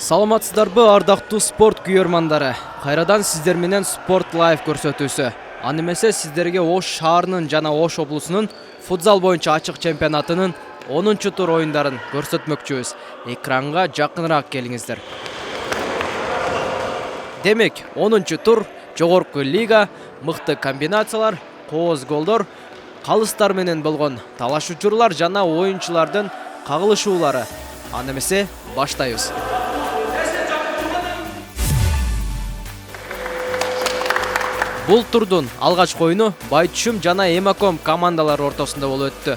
Саламатсыздарбы ардактуу спорт күйөрмандары. Кайрадан сиздер менен Sport Live көрсөтүүсү. Аны эмесе сиздерге Ош шаарынын жана Ош облусунун футзал боюнча ачык чемпионатынын 10-тур оюндарын көрсөтмөкчүбүз. Экранга жакыныраак келиңиздер. Демек, 10-тур жогорку лига, мыкты комбинациялар, кооз голдор, калыстар менен болгон талаш учурлар жана оюнчулардын кагылышуулары. Аны эмесе баштайбыз. Бул турдун алгачкы оюну Байтүшүм жана Эмаком командалары ортосунда болуп өттү.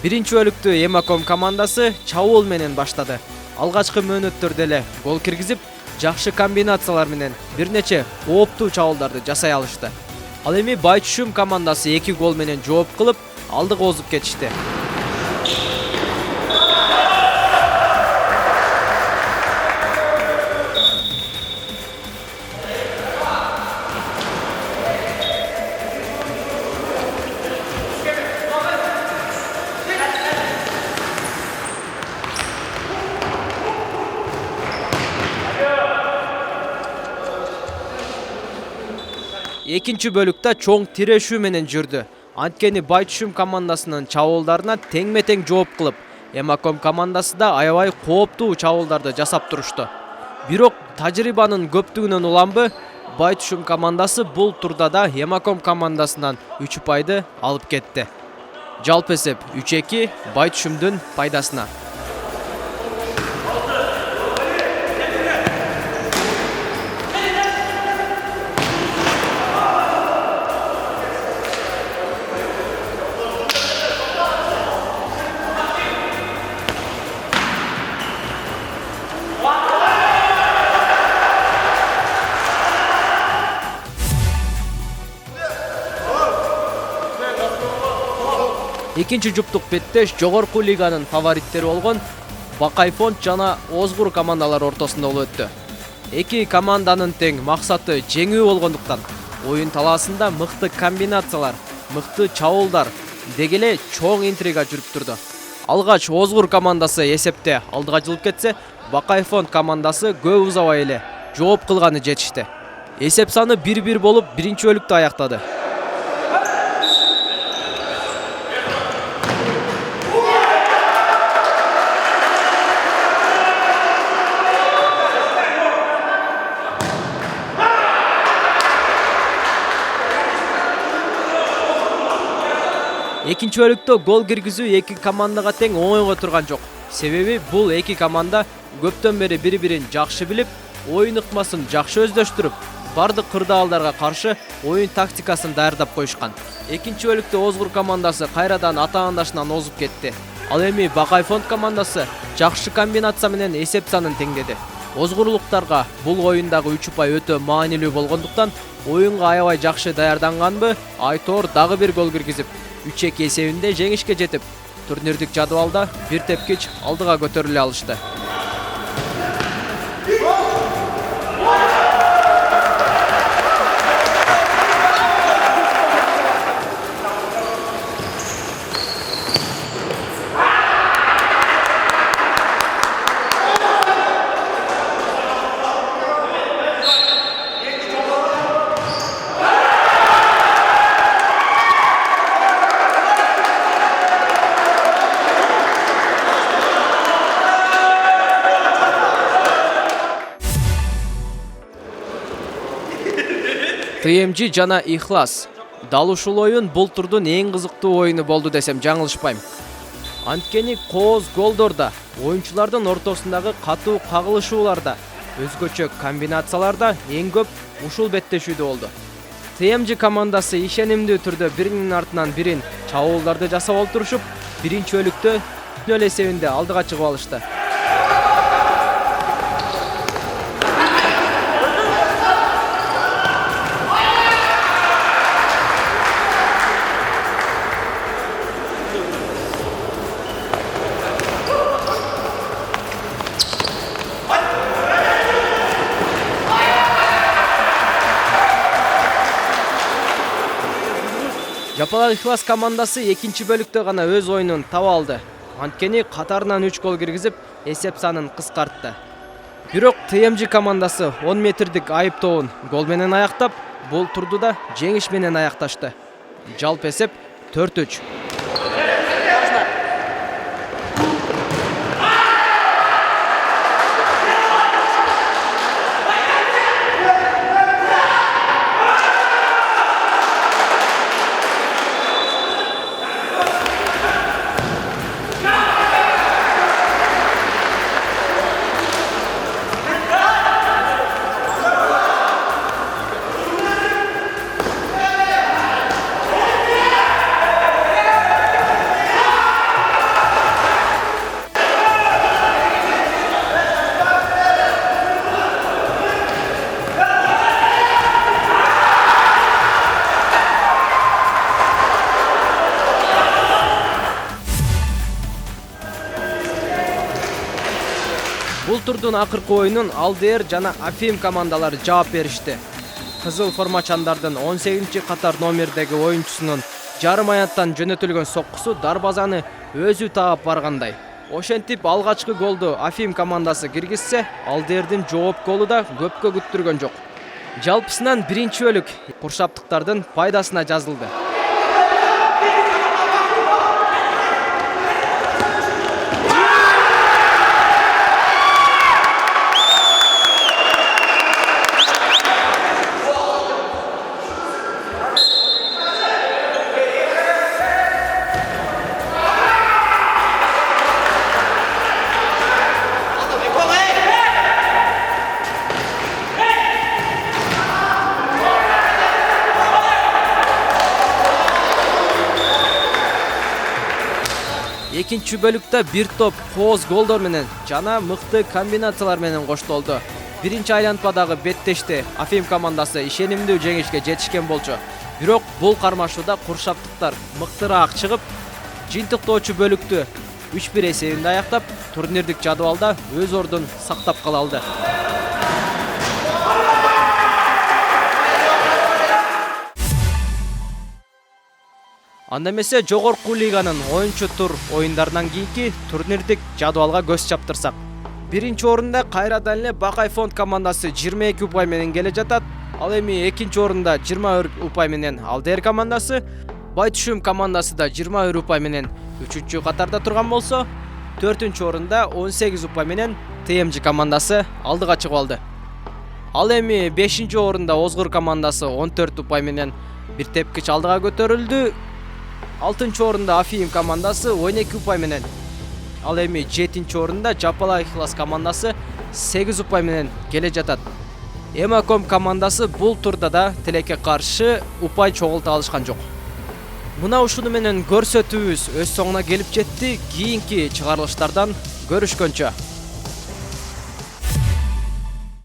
Биринчи бөлүктү Эмаком командасы чабуул менен баштады. Алгачкы мөөнөттөрдө эле гол киргизип, жакшы комбинациялар менен бир нече ооптуу чабуулдарды жасай алышты. Ал эми Байтүшүм командасы 2 гол менен жооп кылып, алдыга озуп кетишти. Экинчи бөлүктө чоң тирешүү менен жүрдү. Анткени Байтүшүм командасынын чабуулдарына теңме-тең жооп кылып, Эмаком командасы да аябай кооптуу чабуулдарды жасап турушту. Бирок тажрыйбанын көптүгүнөн уламбы, Байтүшүм командасы бул турда да Эмаком командасынан 3 упайды алып кетти. Жалпы эсеп 3-2 Байтүшүмдүн пайдасына. Экинчи жуптук беттеш жогорку лиганын фавориттери болгон Бакайфонд жана Озгур командалары ортосунда болуп өттү. Эки команданын тең максаты жеңүү болгондуктан оюн талаасында мыкты комбинациялар, мыкты чабуулдар, деги эле чоң интрига жүрүп турду. Алгач Озгур командасы эсепте алдыга жылып кетсе, Бакайфонд командасы көп узабай эле жооп кылганы жетишти. Эсеп саны 1-1 болуп, биринчи бөлүктү аяктады. Экинчи бөлүктө гол киргизүү эки командага тең оңойго турган жок. Себеби бул эки команда көптөн бери бири-бирин жакшы билип, оюн ыкмасын жакшы өздөштүрүп, бардык кырдаалдарга каршы оюн тактикасын даярдап коюшкан. Экинчи бөлүктө Озгур командасы кайрадан атаандашынан озуп кетти. Ал эми Бакайфонд командасы жакшы комбинация менен эсеп санын теңдеди. Озгурлуктарга бул оюндагы 3 упай өтө маанилүү болгондуктан оюнга аябай жакшы даярданганбы, Айтор дагы бир гол киргизип 3-2 эсебинде жеңишке жетип, турнирдик жадыбалда бир тепкич алдыга көтөрүлө алышты. ТМЖ жана Ихлас. Дал ушул оюн бул турдун эң кызыктуу оюну болду десем жаңылышпайм. Анткени кооз голдорда, оюнчулардын ортосундагы катуу кагылышууларда, өзгөчө комбинацияларда эң көп ушул беттешүүдө болду. ТМЖ командасы ишенимдүү түрдө биринин артынан бирин чабуулдарды жасап олтурушуп, биринчи бөлүктө 0 эсебинде алдыга чыгып алышты. Жапалак Ихлас командасы экинчи бөлүктө гана өз оюнун таба алды. Анткени катарынан 3 гол киргизип, эсеп санын кыскартты. Бирок ТМЖ командасы 10 метрдик айыптоон гол менен аяктап, бул турду да жеңиш менен аякташты. Жалпы эсеп 4-3. Бул турдун акыркы оюнун Алдер жана Афим командалары жооп беришти. Кызыл формачандардын 18-катар номердеги оюнчусунун жарым аянттан жөнөтүлгөн соккусу дарбазаны өзү таап баргандай. Ошентип алгачкы голду Афим командасы киргизсе, Алдердин жооп голу да көпкө күттүргөн жок. Жалпысынан биринчи бөлүк куршаптыктардын пайдасына жазылды. Экинчи бөлүктө бир топ кооз голдор менен жана мыкты комбинациялар менен коштолду. Биринчи айлантмадагы беттеште Афим командасы ишенимдүү жеңишке жетишкен болчу. Бирок бул кармашууда куршаптыктар мыктыраак чыгып, жыйынтыктоочу бөлүктү 3-1 эсебинде аяктап, турнирдик жадыбалда өз ордун сактап кала алды. Анда эмесе жогорку лиганын оюнчу тур оюндарынан кийинки турнирдик жадыбалга көз чаптырсак. Биринчи орунда кайрадан эле Бакай фонд командасы 22 упай менен келе жатат. Ал эми экинчи орунда 21 упай менен Алдер командасы, Байтүшүм командасы да 21 упай менен 3-чү катарда турган болсо, 4-чү орунда 18 упай менен ТМЖ командасы алдыга чыгып алды. Ал эми 5-чи орунда Озгур командасы 14 упай менен бир тепкич алдыга көтөрүлдү. 6-чы орунда Афим командасы 12 упай менен. Ал эми 7-чи орунда Жапалай Ихлас командасы 8 упай менен келе жатат. Эмаком командасы бул турда да тилекке каршы упай чогулта алышкан жок. Мына ушуну менен көрсөтүүбүз өз соңуна келип жетти. Кийинки чыгарылыштардан көрүшкөнчө.